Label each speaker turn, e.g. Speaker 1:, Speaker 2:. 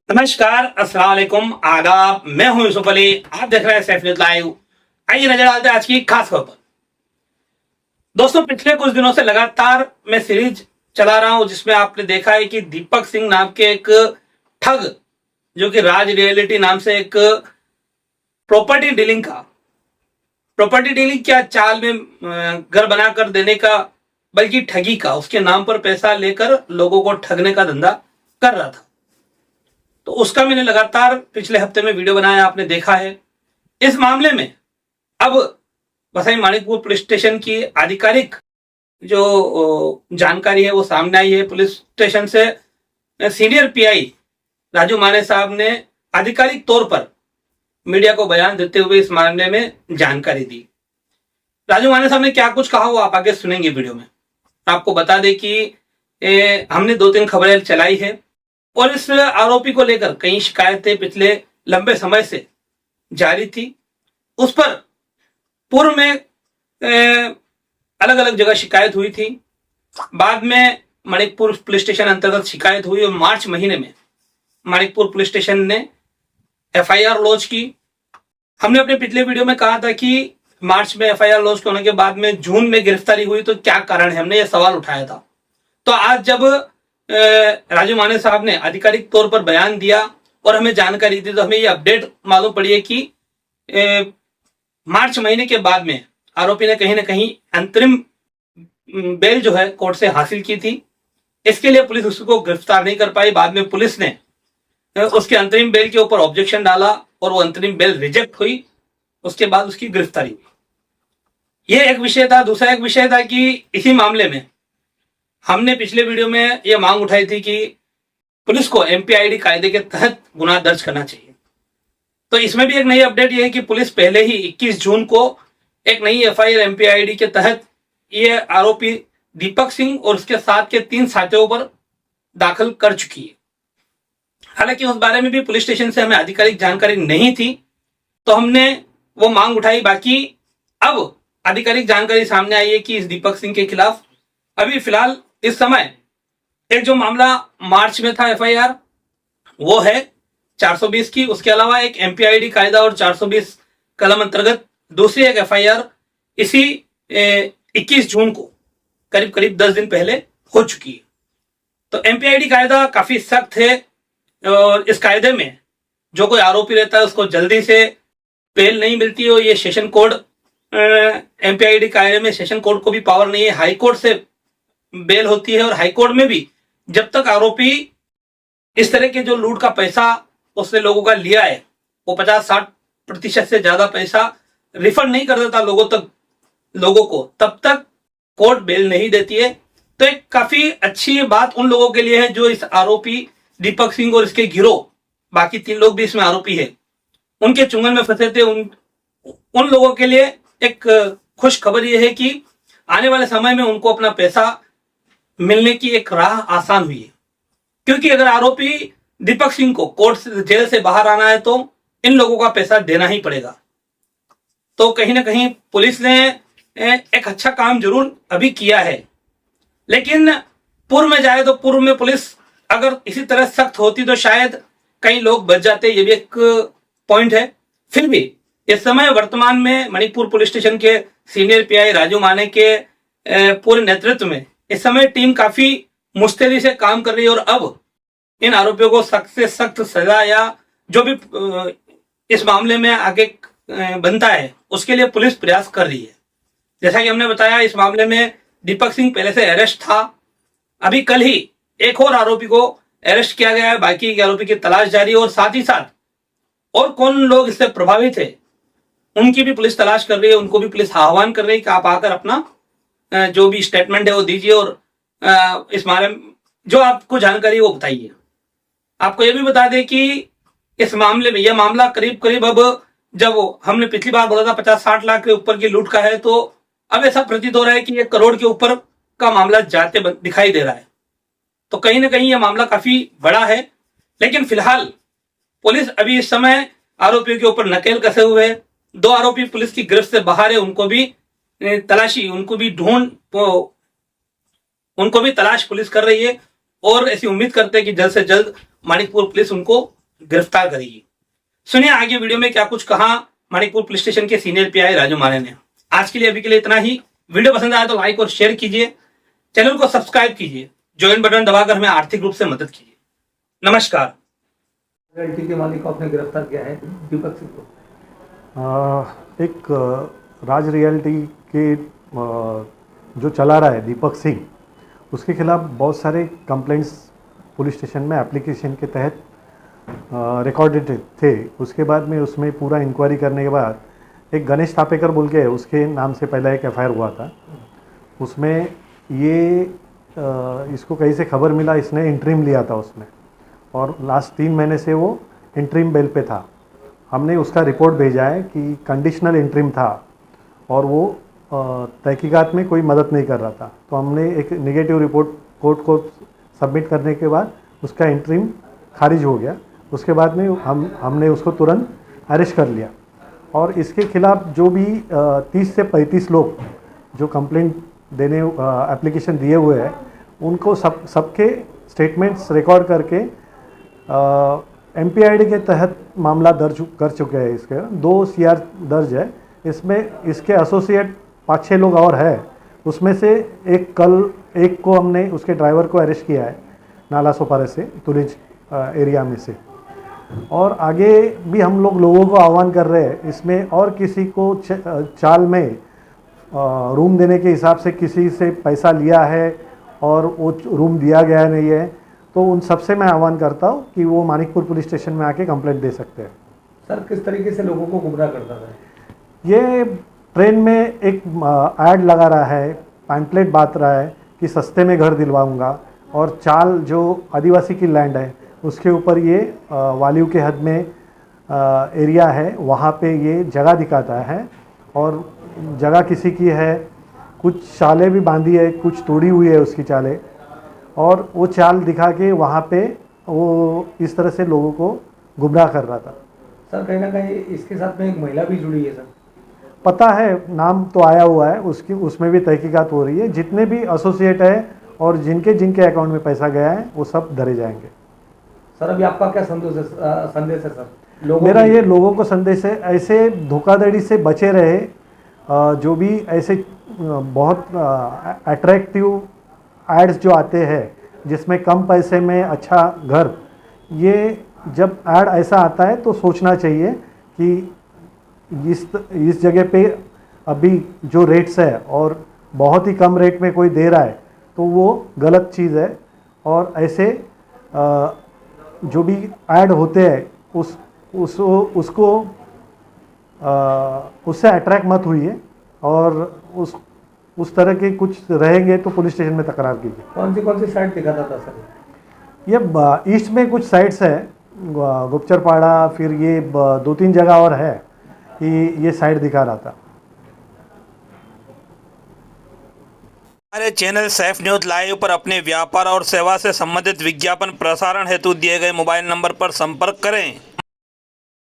Speaker 1: नमस्कार, अस्सलाम वालेकुम, आदाब। मैं हूं यूसुफ अली, आप देख रहे हैं सैफ न्यूज़ लाइव। आइए नजर डालते हैं आज की खास खबर पर। दोस्तों, पिछले कुछ दिनों से लगातार मैं सीरीज चला रहा हूं जिसमें आपने देखा है कि दीपक सिंह नाम के एक ठग, जो कि राज रियलिटी नाम से एक प्रॉपर्टी डीलिंग क्या चाल में घर बनाकर देने का, बल्कि ठगी का, उसके नाम पर पैसा लेकर लोगों को ठगने का धंधा कर रहा था। तो उसका मैंने लगातार पिछले हफ्ते में वीडियो बनाया, आपने देखा है। इस मामले में अब वसई मानिकपुर पुलिस स्टेशन की आधिकारिक जो जानकारी है वो सामने आई है। पुलिस स्टेशन से सीनियर पीआई राजू माने साहब ने आधिकारिक तौर पर मीडिया को बयान देते हुए इस मामले में जानकारी दी। राजू माने साहब ने क्या कुछ कहा वो आप आगे सुनेंगे वीडियो में। आपको बता दें कि हमने 2-3 खबरें चलाई है और इस आरोपी को लेकर कई शिकायतें पिछले लंबे समय से जारी थी। उस पर पूर्व में अलग अलग जगह शिकायत हुई थी। बाद में मानिकपुर पुलिस स्टेशन अंतर्गत शिकायत हुई और मार्च महीने में मानिकपुर पुलिस स्टेशन ने एफआईआर लॉन्च की। हमने अपने पिछले वीडियो में कहा था कि मार्च में एफआईआर लॉन्च होने के बाद में जून में गिरफ्तारी हुई, तो क्या कारण है, हमने यह सवाल उठाया था। तो आज जब राजू माने साहब ने आधिकारिक तौर पर बयान दिया और हमें जानकारी दी, तो हमें ये अपडेट मालूम पड़ी है कि मार्च महीने के बाद में आरोपी ने कहीं ना कहीं अंतरिम बेल जो है कोर्ट से हासिल की थी। इसके लिए पुलिस उसको गिरफ्तार नहीं कर पाई। बाद में पुलिस ने उसके अंतरिम बेल के ऊपर ऑब्जेक्शन डाला और वो अंतरिम बेल रिजेक्ट हुई। उसके बाद उसकी गिरफ्तारी हुई। ये एक विषय था। दूसरा एक विषय था कि इसी मामले में हमने पिछले वीडियो में यह मांग उठाई थी कि पुलिस को एमपीआईडी कायदे के तहत गुनाह दर्ज करना चाहिए। तो इसमें भी एक नई अपडेट यह है कि पुलिस पहले ही 21 जून को एक नई एफआईआर एमपीआईडी के तहत ये आरोपी दीपक सिंह और उसके साथ के 3 साथियों पर दाखिल कर चुकी है। हालांकि उस बारे में भी पुलिस स्टेशन से हमें आधिकारिक जानकारी नहीं थी, तो हमने वो मांग उठाई। बाकी अब आधिकारिक जानकारी सामने आई है कि इस दीपक सिंह के खिलाफ अभी फिलहाल इस समय एक जो मामला मार्च में था एफआईआर, वो है 420 की। उसके अलावा एक एमपीआईडी कायदा और 420 कलम अंतर्गत दूसरी एक एफआईआर इसी 21 जून को करीब करीब 10 दिन पहले हो चुकी है। तो एमपीआईडी कायदा काफी सख्त है और इस कायदे में जो कोई आरोपी रहता है उसको जल्दी से बेल नहीं मिलती है। और ये सेशन कोड, एमपीआईडी कायदे में सेशन कोर्ट को भी पावर नहीं है, हाई कोर्ट से बेल होती है। और हाई कोर्ट में भी जब तक आरोपी इस तरह के जो लूट का पैसा उसने लोगों का लिया है वो 50-60% से ज्यादा पैसा रिफंड नहीं कर देता लोगों को, तब तक कोर्ट बेल नहीं देती है। तो एक काफी अच्छी बात उन लोगों के लिए है जो इस आरोपी दीपक सिंह और इसके गिरोह, बाकी 3 लोग भी इसमें आरोपी है, उनके चुंगल में फंसे थे। उन लोगों के लिए एक खुश खबर यह है कि आने वाले समय में उनको अपना पैसा मिलने की एक राह आसान हुई है। क्योंकि अगर आरोपी दीपक सिंह को कोर्ट से, जेल से बाहर आना है तो इन लोगों का पैसा देना ही पड़ेगा। तो कहीं ना कहीं पुलिस ने एक अच्छा काम जरूर अभी किया है। लेकिन पूर्व में जाए तो पूर्व में पुलिस अगर इसी तरह सख्त होती तो शायद कई लोग बच जाते, ये भी एक पॉइंट है। फिर भी इस समय वर्तमान में मणिपुर पुलिस स्टेशन के सीनियर पीआई राजू माने के पूरे नेतृत्व में इस समय टीम काफी मुस्तैदी से काम कर रही है और अब इन आरोपियों को सख्त से सख्त सजा या जो भी इस मामले में आगे बनता है उसके लिए पुलिस प्रयास कर रही है। जैसा कि हमने बताया, इस मामले में दीपक सिंह पहले से अरेस्ट था। अभी कल ही एक और आरोपी को अरेस्ट किया गया है, बाकी के आरोपी की तलाश जारी है। और साथ ही साथ और कौन लोग इससे प्रभावित है उनकी भी पुलिस तलाश कर रही है, उनको भी पुलिस आह्वान कर रही है कि आप आकर अपना जो भी स्टेटमेंट है वो दीजिए और इस बारे में जो आपको जानकारी वो बताइए। आपको ये भी बता दें कि इस मामले में यह मामला करीब करीब अब, जब हमने पिछली बार बोला था 50-60 लाख के ऊपर की लूट का है, तो अब ऐसा प्रतीत हो रहा है कि 1 करोड़ के ऊपर का मामला जाते दिखाई दे रहा है। तो कहीं ना कहीं यह मामला काफी बड़ा है। लेकिन फिलहाल पुलिस अभी इस समय आरोपियों के ऊपर नकेल कसे हुए है। 2 आरोपी पुलिस की गिरफ्त से बाहर है, उनको भी तलाशी, उनको भी तलाश पुलिस कर रही है और ऐसी उम्मीद करते हैं कि जल्द से जल्द मानिकपुर पुलिस उनको गिरफ्तार करेगी। सुनिए आगे वीडियो में क्या कुछ कहा मानिकपुर पुलिस स्टेशन के सीनियर पीआई राजू माने ने। आज के लिए अभी के लिए इतना ही। वीडियो पसंद आया तो लाइक और शेयर कीजिए, चैनल को सब्सक्राइब कीजिए, ज्वाइन बटन दबाकर हमें आर्थिक रूप से मदद कीजिए। नमस्कार। रियल्टी के मालिक को आपने गिरफ्तार किया है, दीपक सिंह को।
Speaker 2: एक राज रियल्टी के जो चला रहा है दीपक सिंह, उसके खिलाफ बहुत सारे कंप्लेंट्स पुलिस स्टेशन में एप्लीकेशन के तहत रिकॉर्डेड थे। उसके बाद में उसमें पूरा इंक्वायरी करने के बाद एक गणेश तापेकर बोल के उसके नाम से पहला एक एफआईआर हुआ था। उसमें ये इसको कहीं से खबर मिला, इसने इंटरिम लिया था उसमें, और लास्ट 3 महीने से वो इंटरिम बेल पे था। हमने उसका रिपोर्ट भेजा है कि कंडीशनल इंटरिम था और वो तहकीकात में कोई मदद नहीं कर रहा था। तो हमने एक नेगेटिव रिपोर्ट कोर्ट को सबमिट करने के बाद उसका इंटरिम खारिज हो गया। उसके बाद में हमने उसको तुरंत अरेस्ट कर लिया, और इसके खिलाफ जो भी 30 से 35 लोग जो कंप्लेंट देने एप्लीकेशन दिए हुए हैं, उनको सबके स्टेटमेंट्स रिकॉर्ड करके MPID के तहत मामला दर्ज कर चुके हैं। इसके 2 CR दर्ज है। इसमें इसके एसोसिएट 5-6 लोग और है। उसमें से एक को हमने उसके ड्राइवर को अरेस्ट किया है नाला सोपारे से, तुलिज एरिया में से। और आगे भी हम लोगों को आह्वान कर रहे हैं, इसमें और किसी को चाल में रूम देने के हिसाब से किसी से पैसा लिया है और वो रूम दिया गया नहीं है, तो उन सबसे मैं आह्वान करता हूँ कि वो मानिकपुर पुलिस स्टेशन में आके कंप्लेंट दे सकते हैं।
Speaker 3: सर किस तरीके से लोगों को गुमराह करता था?
Speaker 2: ये ट्रेन में एक ऐड लगा रहा है, पैम्पलेट बांट रहा है कि सस्ते में घर दिलवाऊंगा, और चाल जो आदिवासी की लैंड है उसके ऊपर ये वालियू के हद में एरिया है, वहाँ पे ये जगह दिखाता है। और जगह किसी की है, कुछ चालें भी बांधी है, कुछ तोड़ी हुई है उसकी चालें, और वो चाल दिखा के वहाँ पे वो इस तरह से लोगों को गुमराह कर रहा था।
Speaker 3: सर कहीं ना कहीं इसके साथ में एक महिला भी जुड़ी है सर?
Speaker 2: पता है, नाम तो आया हुआ है उसकी, उसमें भी तहकीकात हो रही है। जितने भी एसोसिएट है और जिनके अकाउंट में पैसा गया है वो सब धरे जाएंगे।
Speaker 3: सर अभी आपका क्या संदेश है सर?
Speaker 2: मेरा ये लोगों को संदेश है, ऐसे धोखाधड़ी से बचे रहे। जो भी ऐसे बहुत अट्रैक्टिव एड्स जो आते हैं जिसमें कम पैसे में अच्छा घर, ये जब ऐड ऐसा आता है तो सोचना चाहिए कि इस जगह पे अभी जो रेट्स है और बहुत ही कम रेट में कोई दे रहा है तो वो गलत चीज़ है। और ऐसे जो भी ऐड होते हैं उसको उससे अट्रैक्ट मत हुई, और उस तरह के कुछ रहेंगे तो पुलिस स्टेशन में तकरार कीजिए।
Speaker 3: कौन सी साइट दिखाता था सर?
Speaker 2: ये ईस्ट में कुछ साइट्स है, गुप्चरपाड़ा, फिर ये 2-3 जगह और है कि ये साइट दिखा रहा था।
Speaker 1: हमारे चैनल सैफ न्यूज लाइव पर अपने व्यापार और सेवा से संबंधित विज्ञापन प्रसारण हेतु दिए गए मोबाइल नंबर पर संपर्क करें।